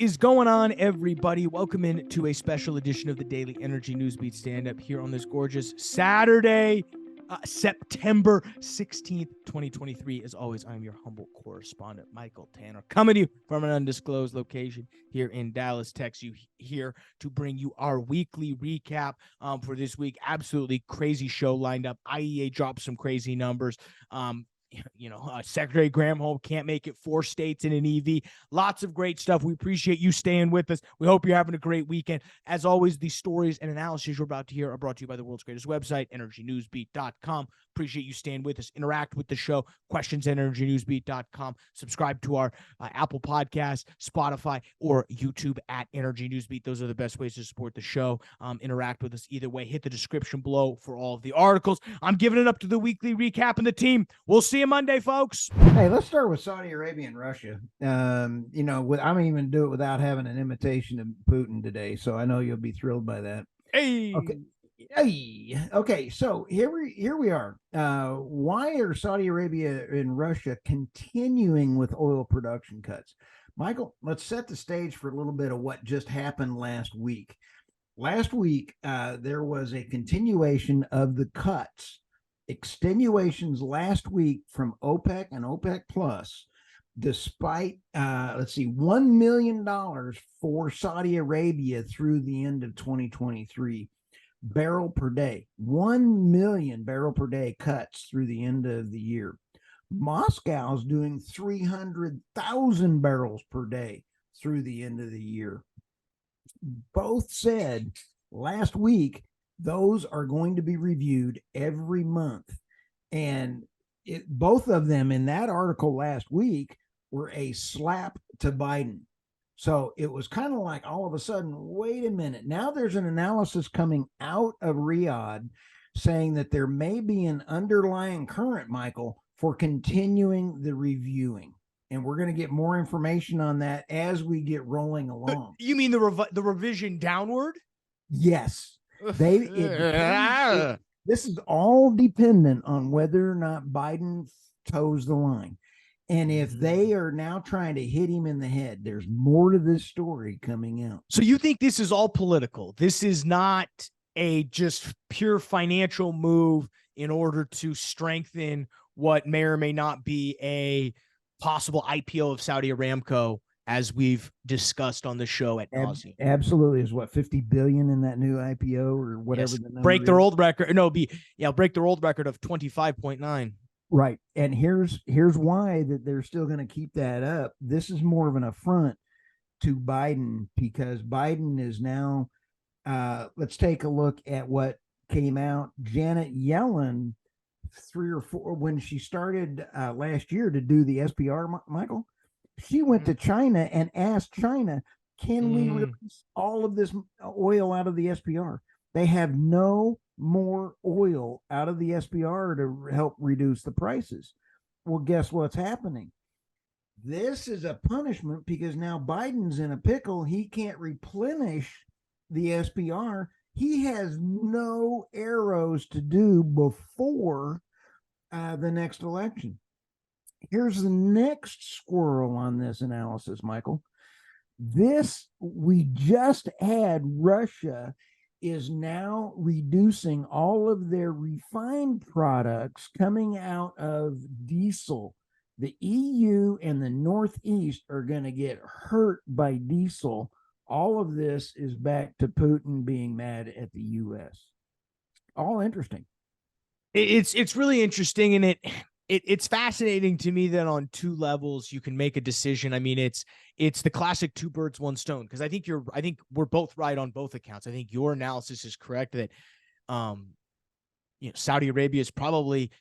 is going on, everybody? Welcome in to a special edition of the Daily Energy Newsbeat Stand-Up here on this gorgeous Saturday, September 16th, 2023. As always, I'm your humble correspondent, Michael Tanner, coming to you from an undisclosed location here in Dallas, Texas. Here to bring you our weekly recap for this week. Absolutely crazy show lined up. IEA dropped some crazy numbers. Secretary Granholm can't make it 4 states in an EV. Lots of great stuff. We appreciate you staying with us. We hope you're having a great weekend. As always, the stories and analyses you're about to hear are brought to you by the world's greatest website, energynewsbeat.com. Appreciate you staying with us. Interact with the show. Questions at energynewsbeat.com. Subscribe to our Apple Podcasts, Spotify, or YouTube at Energy Newsbeat. Those are the best ways to support the show. Interact with us either way. Hit the description below for all of the articles. I'm giving it up to the weekly recap and the team. We'll see you Monday, folks. Hey, let's start with Saudi Arabia and Russia. I'm even do it without having an imitation of Putin today, so I know you'll be thrilled by that. Hey. Okay. So here we are. Why are Saudi Arabia and Russia continuing with oil production cuts? Michael, let's set the stage for a little bit of what just happened last week. Last week, there was a continuation of the cuts. Extenuations last week from OPEC and OPEC Plus, despite $1 million for Saudi Arabia through the end of 2023, barrel per day, 1 million barrel per day cuts through the end of the year. Moscow's doing 300,000 barrels per day through the end of the year. Both said last week those are going to be reviewed every month. And both of them in that article last week were a slap to Biden. So it was kind of like all of a sudden, wait a minute. Now there's an analysis coming out of Riyadh saying that there may be an underlying current, Michael, for continuing the reviewing. And we're going to get more information on that as we get rolling along. You mean the revision downward? Yes. This is all dependent on whether or not Biden toes the line. And if they are now trying to hit him in the head, there's more to this story coming out. So you think this is all political? This is not a just pure financial move in order to strengthen what may or may not be a possible IPO of Saudi Aramco, as we've discussed on the show at nauseam. Absolutely. Is what, 50 billion in that new IPO or whatever? Yes. The number break their is. old record. No, break their old record of 25.9. Right. And here's why that they're still going to keep that up. This is more of an affront to Biden, because Biden is now, let's take a look at what came out. Janet Yellen, 3 or 4, when she started last year to do the SPR, Michael, she went to China and asked China, can we release all of this oil out of the SPR? They have no more oil out of the SPR to help reduce the prices. Well, guess what's happening? This is a punishment because now Biden's in a pickle. He can't replenish the SPR. He has no arrows to do before the next election. Here's the next squirrel on this analysis, Michael. We just had Russia is now reducing all of their refined products coming out of diesel. The EU and the Northeast are going to get hurt by diesel. All of this is back to Putin being mad at the U.S. All interesting. It's really interesting, and it's fascinating to me that on 2 levels you can make a decision. I mean, it's the classic 2 birds, 1 stone, because I think we're both right on both accounts. I think your analysis is correct that Saudi Arabia is probably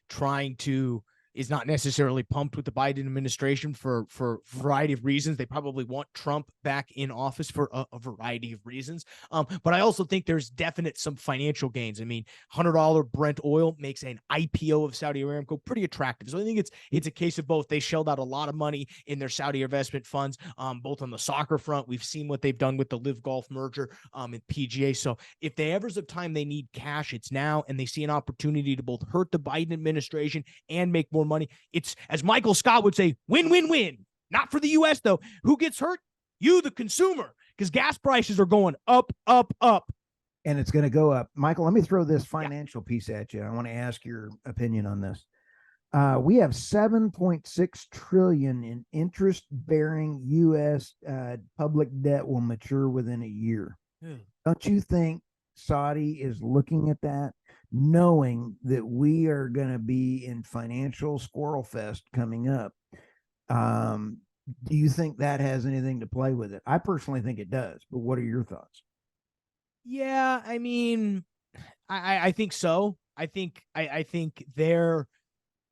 is not necessarily pumped with the Biden administration for a variety of reasons. They probably want Trump back in office for a variety of reasons. But I also think there's some financial gains. I mean, $100 Brent oil makes an IPO of Saudi Aramco pretty attractive. So I think it's a case of both. They shelled out a lot of money in their Saudi investment funds, both on the soccer front. We've seen what they've done with the Live Golf merger and PGA. So if they ever have time they need cash, it's now, and they see an opportunity to both hurt the Biden administration and make more money. It's, as Michael Scott would say, win, win, win. Not for the U.S., though. Who gets hurt? you, the consumer, because gas prices are going up, up, up. And it's going to go up. Michael, let me throw this financial piece at you. I want to ask your opinion on this. We have 7.6 trillion in interest-bearing U.S. Public debt will mature within a year. Don't you think Saudi is looking at that, knowing that we are going to be in financial squirrel fest coming up? Do you think that has anything to play with it? I personally think it does, but what are your thoughts? Yeah, I mean, I think so. I think they're,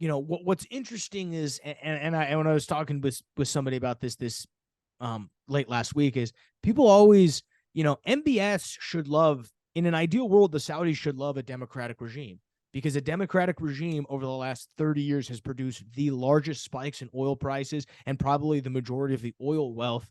what's interesting is, and when I was talking with somebody about this late last week, is people always, MBS should love, in an ideal world, the Saudis should love a democratic regime, because a democratic regime over the last 30 years has produced the largest spikes in oil prices and probably the majority of the oil wealth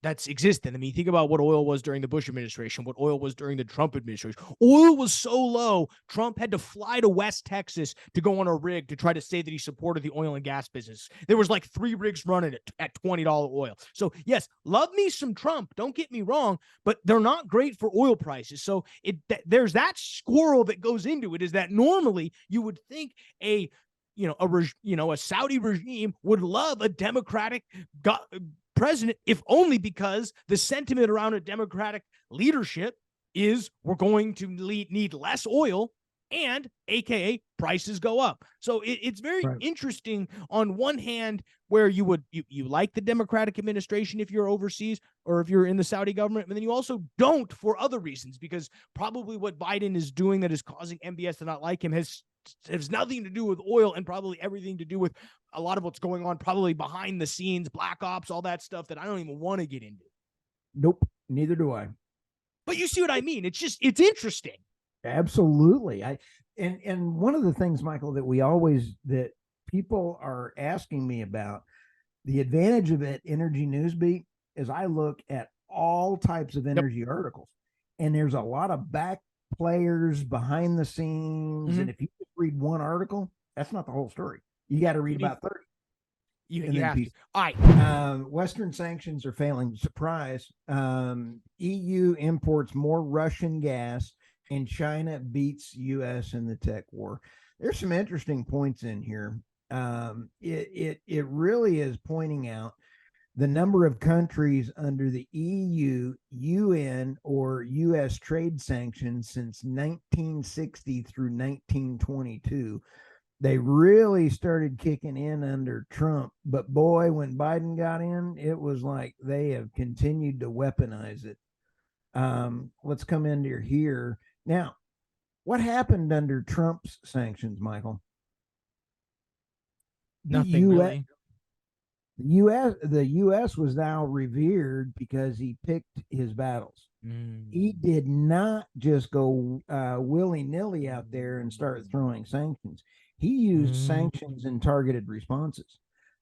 that's existed. I mean, think about what oil was during the Bush administration, what oil was during the Trump administration. Oil was so low, Trump had to fly to West Texas to go on a rig to try to say that he supported the oil and gas business. There was like 3 rigs running at $20 oil. So yes, love me some Trump, don't get me wrong, but they're not great for oil prices. So there's that squirrel that goes into it, is that normally you would think a Saudi regime would love a democratic president, if only because the sentiment around a democratic leadership is we're going to need less oil, and AKA prices go up. So it's very interesting on one hand, where you like the Democratic administration if you're overseas or if you're in the Saudi government, but then you also don't for other reasons, because probably what Biden is doing that is causing MBS to not like him has nothing to do with oil, and probably everything to do with a lot of what's going on probably behind the scenes, black ops, all that stuff that I don't even want to get into. Nope, neither do I. But you see what I mean? It's interesting. Absolutely. And one of the things, Michael, that people are asking me about, the advantage of it, Energy Newsbeat, is I look at all types of energy articles, and there's a lot of back players behind the scenes. And if you just read one article, that's not the whole story. You got to read about 30. You have to. All right. Western sanctions are failing. Surprise. EU imports more Russian gas, and China beats US in the tech war. There's some interesting points in here. It really is pointing out the number of countries under the EU, UN, or US trade sanctions since 1960 through 1922. They really started kicking in under Trump, but boy, when Biden got in, it was like they have continued to weaponize it. Let's come into here. Now, what happened under Trump's sanctions, Michael? Nothing really. The U.S. was now revered because he picked his battles. He did not just go willy-nilly out there and start throwing sanctions. He used sanctions and targeted responses.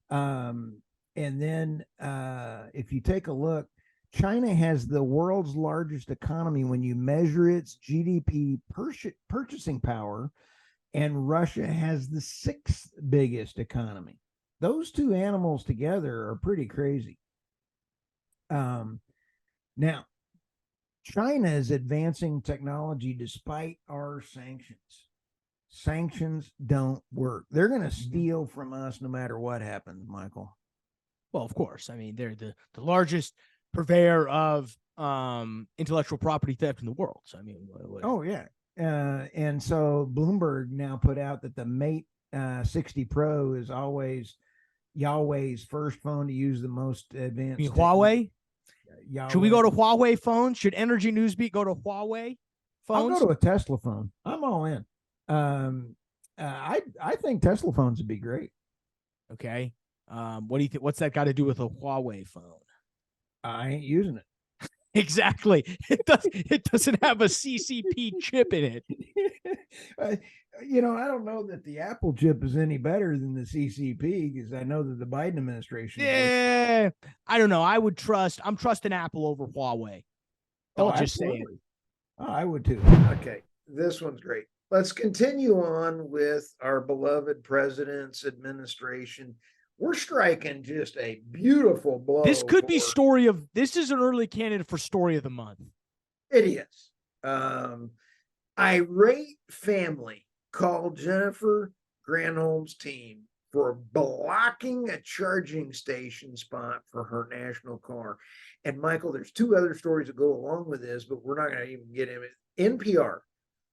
And then if you take a look, China has the world's largest economy when you measure its GDP purchasing power, and Russia has the 6th biggest economy. Those two animals together are pretty crazy. Now, China is advancing technology despite our sanctions. Sanctions don't work. They're going to steal from us no matter what happens, Michael. Well, of course. I mean, they're the largest purveyor of intellectual property theft in the world. So, I mean, oh, yeah. And so Bloomberg now put out that the Mate 60 Pro is always Yahweh's first phone to use the most advanced. You mean Huawei? Should we go to Huawei phones? Should Energy Newsbeat go to Huawei phones? I'll go to a Tesla phone. I'm all in. I think Tesla phones would be great. Okay. What do you think? What's that got to do with a Huawei phone? I ain't using it. Exactly. It doesn't have a CCP chip in it. I don't know that the Apple chip is any better than the CCP, because I know that the Biden administration. Yeah, I don't know. I'm trusting Apple over Huawei. I'll just say it. Oh, I would too. Okay, this one's great. Let's continue on with our beloved president's administration. we're striking just a beautiful blow. This could be this is an early candidate for story of the month. It is. Irate family called Jennifer Granholm's team for blocking a charging station spot for her national car. And Michael, there's two other stories that go along with this, but we're not going to even get in it. NPR,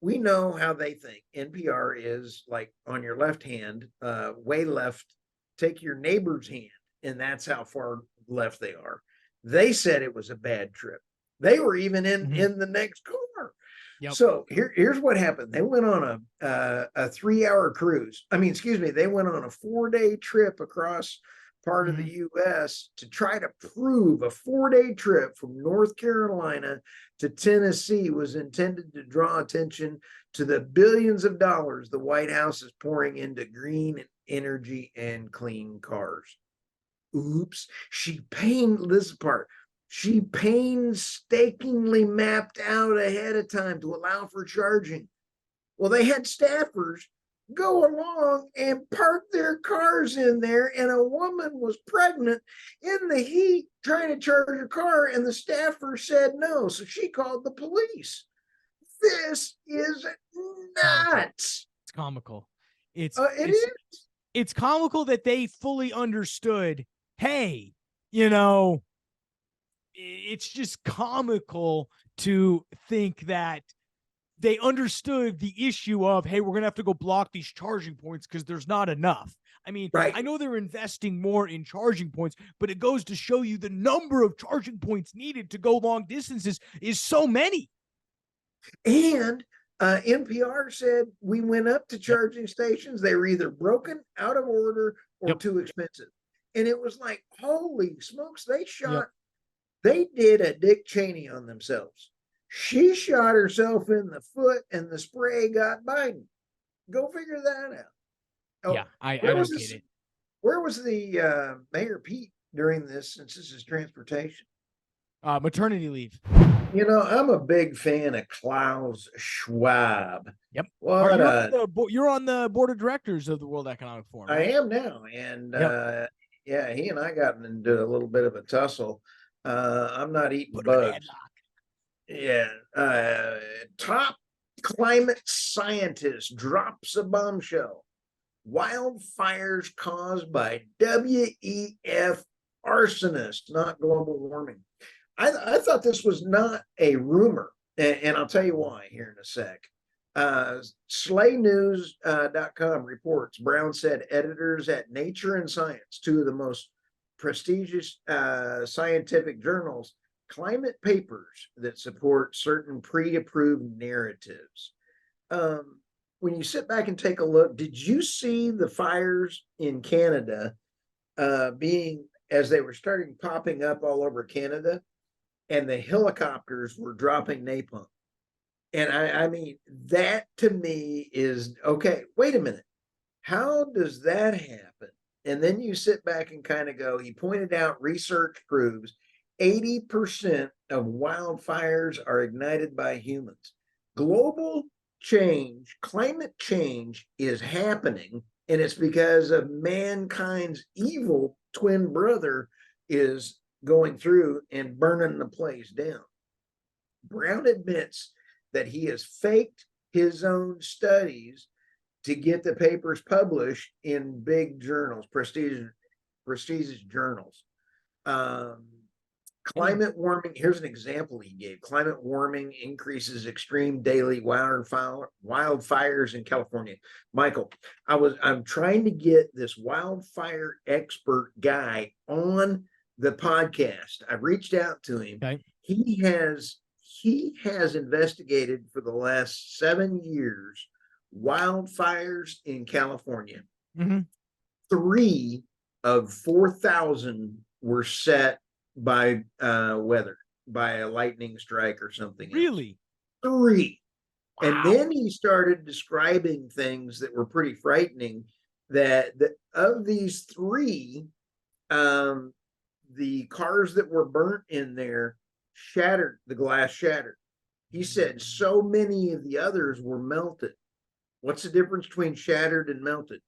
we know how they think. NPR is like on your left hand, way left, take your neighbor's hand, and that's how far left they are. They said it was a bad trip. They were even in the next car. Yep. So here's what happened. They went on a 3-hour cruise. They went on a 4-day trip across part of the U.S. to try to prove a 4-day trip from North Carolina to Tennessee was intended to draw attention to the billions of dollars the White House is pouring into green energy and clean cars. Oops. She painstakingly mapped out ahead of time to allow for charging. Well, they had staffers go along and park their cars in there, and a woman was pregnant in the heat trying to charge her car, and the staffer said no, so she called the police. This is nuts. It's comical. It is. It's comical that they fully understood, hey, it's just comical to think that they understood the issue of, hey, we're going to have to go block these charging points because there's not enough. I mean, right. I know they're investing more in charging points, but it goes to show you the number of charging points needed to go long distances is so many. And NPR said we went up to charging stations. They were either broken, out of order, or too expensive. And it was like, holy smokes, they did a Dick Cheney on themselves. She shot herself in the foot and the spray got Biden. Go figure that out. Oh, yeah, I don't get it. Where was the Mayor Pete during this, since this is transportation? Maternity leave. I'm a big fan of Klaus Schwab. Yep. You're on the board of directors of the World Economic Forum. Right? I am now. And he and I got into a little bit of a tussle. I'm not eating bugs. Yeah. Top climate scientist drops a bombshell. Wildfires caused by WEF arsonists, not global warming. I thought this was not a rumor, and I'll tell you why here in a sec. SlayNews.com reports Brown said editors at Nature and Science, two of the most prestigious scientific journals, climate papers that support certain pre-approved narratives. When you sit back and take a look, did you see the fires in Canada being, as they were starting popping up all over Canada, and the helicopters were dropping napalm? And I mean, that to me is, okay, wait a minute. How does that happen? And then you sit back and kind of go, he pointed out research proves 80% of wildfires are ignited by humans. Global change, climate change is happening, and it's because of mankind's evil twin brother is going through and burning the place down. Brown admits that he has faked his own studies to get the papers published in big journals, prestigious journals. Climate warming, here's an example he gave. Climate warming increases extreme daily wildfires in California. Michael, I'm trying to get this wildfire expert guy on the podcast. I reached out to him. Okay. He has investigated for the last 7 years wildfires in California. 3 of 4,000 were set by weather, by a lightning strike or something. Really? 3. Wow. And then he started describing things that were pretty frightening, that of these 3, the cars that were burnt in there shattered, the glass shattered. He said so many of the others were melted. What's the difference between shattered and melted?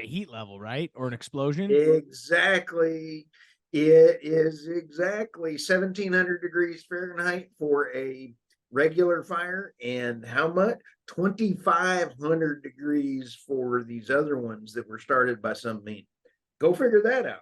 the heat level, right? Or an explosion. Exactly. It is exactly 1,700 degrees Fahrenheit for a regular fire, and how much? 2,500 degrees for these other ones that were started by some means. Go figure that out.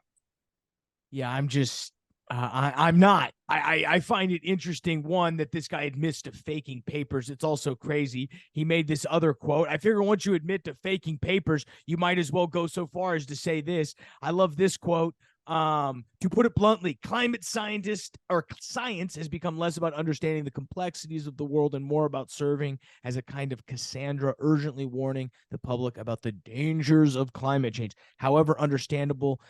Yeah, I'm just I'm not. I find it interesting, one, that this guy admits to faking papers. It's also crazy. He made this other quote. I figure once you admit to faking papers, you might as well go so far as to say this. I love this quote. To put it bluntly, climate scientist or science has become less about understanding the complexities of the world and more about serving as a kind of Cassandra, urgently warning the public about the dangers of climate change. However understandable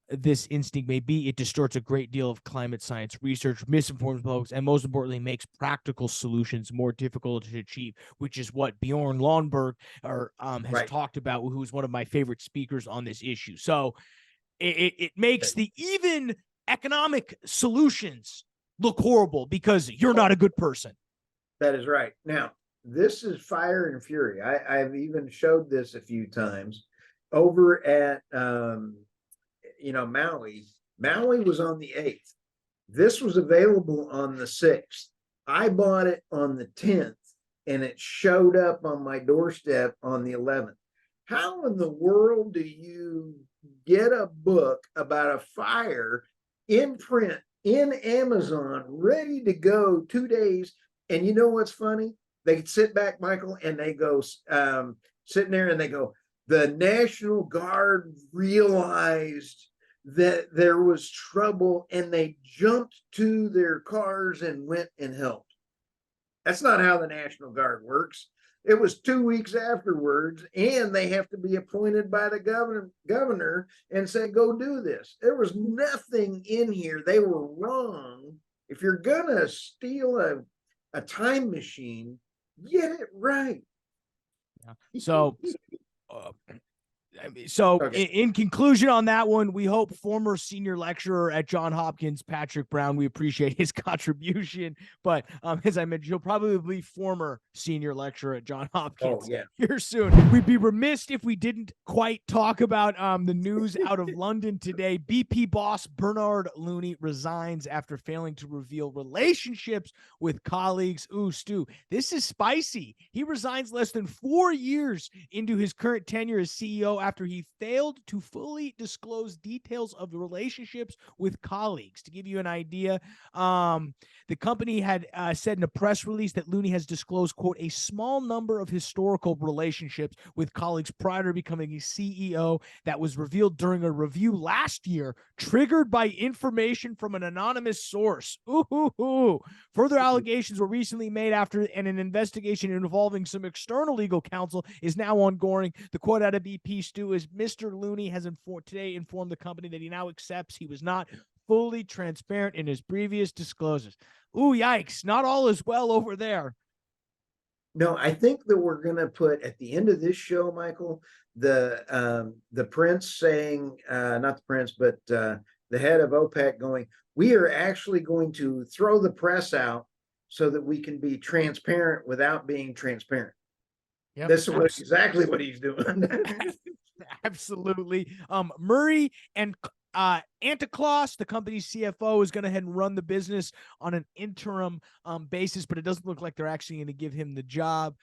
this instinct may be, it distorts a great deal of climate science research, misinforms folks, and most importantly, makes practical solutions more difficult to achieve, which is what Bjorn Lomborg has talked about, who's one of my favorite speakers on this issue. So it makes the even economic solutions look horrible because you're not a good person. That is right. Now, this is fire and fury. I've even showed this a few times over at Maui. Maui was on the 8th. This was available on the 6th. I bought it on the 10th, and it showed up on my doorstep on the 11th. How in the world do you get a book about a fire in print in Amazon, ready to go 2 days? And you know what's funny? They sit back, Michael, and they go sitting there and they go, the National Guard realized that there was trouble and they jumped to their cars and went and helped. That's not how the National Guard works. It was 2 weeks afterwards, and they have to be appointed by the governor and say, go do this. There was nothing in here. They were wrong. If you're going to steal a time machine, get it right. Yeah. So Okay. in conclusion on that one, we hope former senior lecturer at Johns Hopkins, Patrick Brown, we appreciate his contribution. But as I mentioned, he'll probably be former senior lecturer at Johns Hopkins here soon. We'd be remiss if we didn't quite talk about the news out of London today. BP boss Bernard Looney resigns after failing to reveal relationships with colleagues. Ooh, Stu, this is spicy. He resigns less than 4 years into his current tenure as CEO after he failed to fully disclose details of the relationships with colleagues. To give you an idea, the company had said in a press release that Looney has disclosed, quote, a small number of historical relationships with colleagues prior to becoming a CEO that was revealed during a review last year, triggered by information from an anonymous source. Ooh. Further allegations were recently made after an investigation involving some external legal counsel is now ongoing. The quote out of BP, Stu, is Mr. Looney has informed the company that he now accepts he was not fully transparent in his previous disclosures. Ooh, yikes. Not all is well over there. No, I think that we're going to put at the end of this show, Michael, the prince saying, not the prince, but the head of OPEC going, we are actually going to throw the press out so that we can be transparent without being transparent. Yep, this is exactly what he's doing. Absolutely. Murray and Anticlaus, the company's CFO, is going to head and run the business on an interim basis, but it doesn't look like they're actually going to give him the job.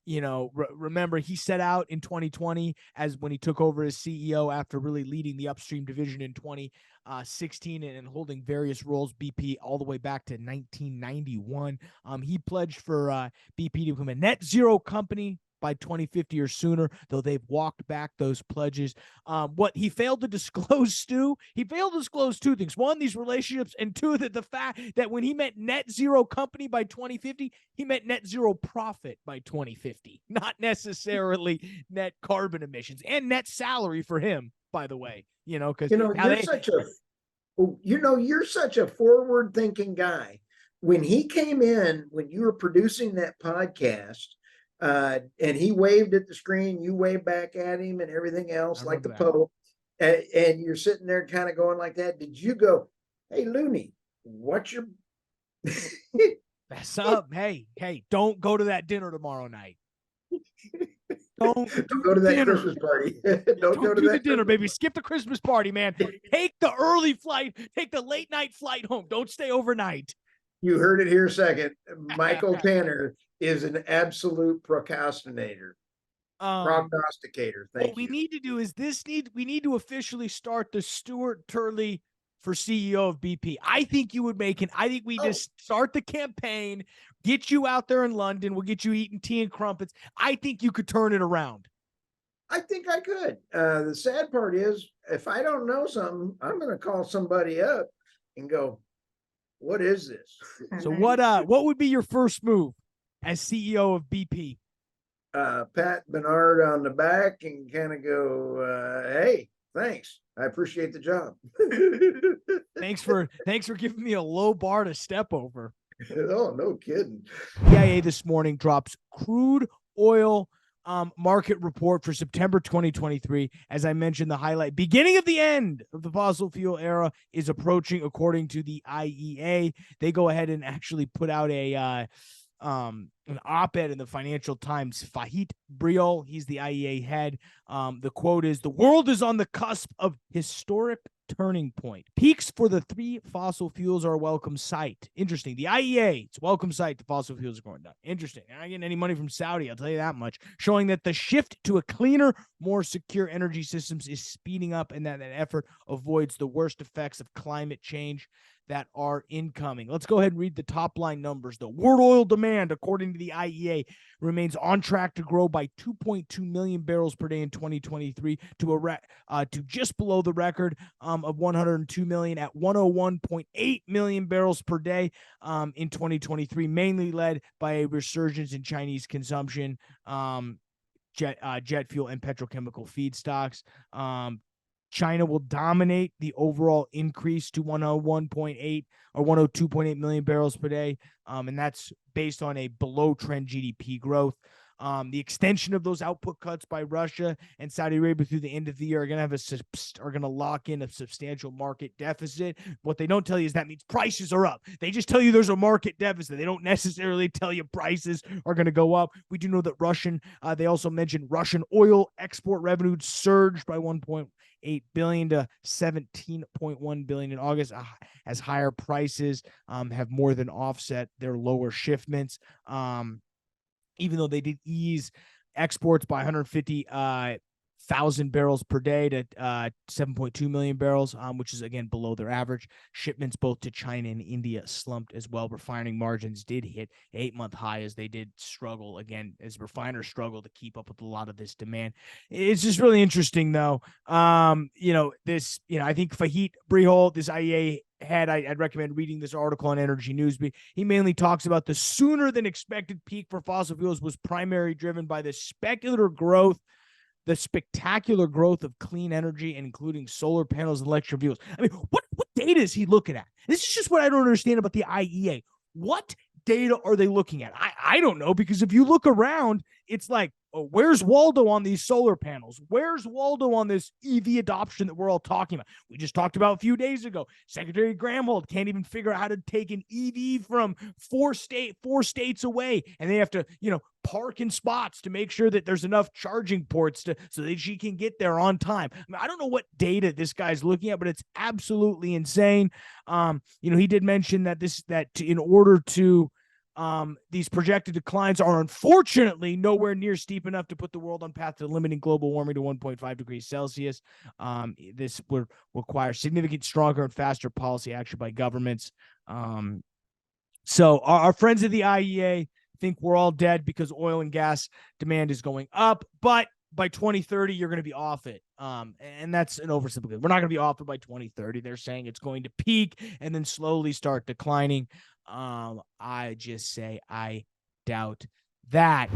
Remember, he set out in 2020 as when he took over as CEO after really leading the upstream division in 2016 and holding various roles, BP, all the way back to 1991. He pledged for BP to become a net zero company by 2050 or sooner, though they've walked back those pledges. What he failed to disclose, Stu, he failed to disclose two things. One, these relationships, and two, that the fact that when he meant net zero company by 2050, he meant net zero profit by 2050, not necessarily net carbon emissions and net salary for him, by the way, because you're such a forward-thinking guy. When he came in, when you were producing that podcast, and he waved at the screen, you waved back at him and everything else like the Pope, and you're sitting there kind of going like that. Did you go, hey, Looney, what's your... That's up. Hey, don't go to that dinner tomorrow night. Don't go to that dinner. Christmas party. Don't go to do the that dinner, Christmas baby. Skip the Christmas party, man. Take the early flight. Take the late night flight home. Don't stay overnight. You heard it here second. Michael Tanner is an absolute procrastinator. Prognosticator. Thank what we you. need to do is we need to officially start the Stuart Turley for CEO of BP. I think you would make it. I think we just start the campaign, get you out there in London. We'll get you eating tea and crumpets. I think you could turn it around. I think I could. The sad part is, if I don't know something, I'm going to call somebody up and go, "What is this?" So what would be your first move as CEO of BP? Pat Bernard on the back and kind of go, "Hey, thanks. I appreciate the job." Thanks for giving me a low bar to step over. Oh, no kidding. EIA this morning drops crude oil market report for September 2023. As I mentioned, the highlight beginning of the end of the fossil fuel era is approaching, according to the IEA. They go ahead and actually put out an op-ed in the Financial Times. Fahit Briol, he's the IEA head. The quote is, "The world is on the cusp of historic turning point. Peaks for the three fossil fuels are a welcome sight." Interesting. The IEA, it's a welcome sight. The fossil fuels are going down. Interesting. They're not getting any money from Saudi, I'll tell you that much. Showing that the shift to a cleaner, more secure energy systems is speeding up, and that effort avoids the worst effects of climate change that are incoming. Let's go ahead and read the top line numbers, though. World oil demand, according to the IEA, remains on track to grow by 2.2 million barrels per day in 2023 to just below the record of 102 million at 101.8 million barrels per day in 2023, mainly led by a resurgence in Chinese consumption, jet fuel and petrochemical feedstocks. China will dominate the overall increase to 101.8 or 102.8 million barrels per day. And that's based on a below trend GDP growth. The extension of those output cuts by Russia and Saudi Arabia through the end of the year are going to lock in a substantial market deficit. What they don't tell you is that means prices are up. They just tell you there's a market deficit. They don't necessarily tell you prices are going to go up. We do know that they also mentioned Russian oil export revenue surged by 1.8 billion to 17.1 billion in August, as higher prices have more than offset their lower shipments. Even though they did ease exports by 150,000 barrels per day to 7.2 million barrels, which is, again, below their average. Shipments both to China and India slumped as well. Refining margins did hit 8-month high as they did struggle, again, as refiners struggle to keep up with a lot of this demand. It's just really interesting, though. I think Fahit Brihol, this IEA head, I'd recommend reading this article on Energy News. He mainly talks about the sooner than expected peak for fossil fuels was primarily driven by the spectacular growth of clean energy, including solar panels and electric vehicles. I mean, what data is he looking at? This is just what I don't understand about the IEA. What data are they looking at? I don't know, because if you look around, it's like, oh, where's Waldo on these solar panels? Where's Waldo on this EV adoption that we're all talking about? We just talked about a few days ago. Secretary Granholm can't even figure out how to take an EV from four states away, and they have to, park in spots to make sure that there's enough charging ports so that she can get there on time. I mean, I don't know what data this guy's looking at, but it's absolutely insane. He did mention that in order to these projected declines are unfortunately nowhere near steep enough to put the world on path to limiting global warming to 1.5 degrees Celsius. This would require significant, stronger, and faster policy action by governments. So our friends at the IEA think we're all dead because oil and gas demand is going up, but by 2030, you're going to be off it. And that's an oversimplification. We're not going to be off it by 2030. They're saying it's going to peak and then slowly start declining. I just say I doubt that.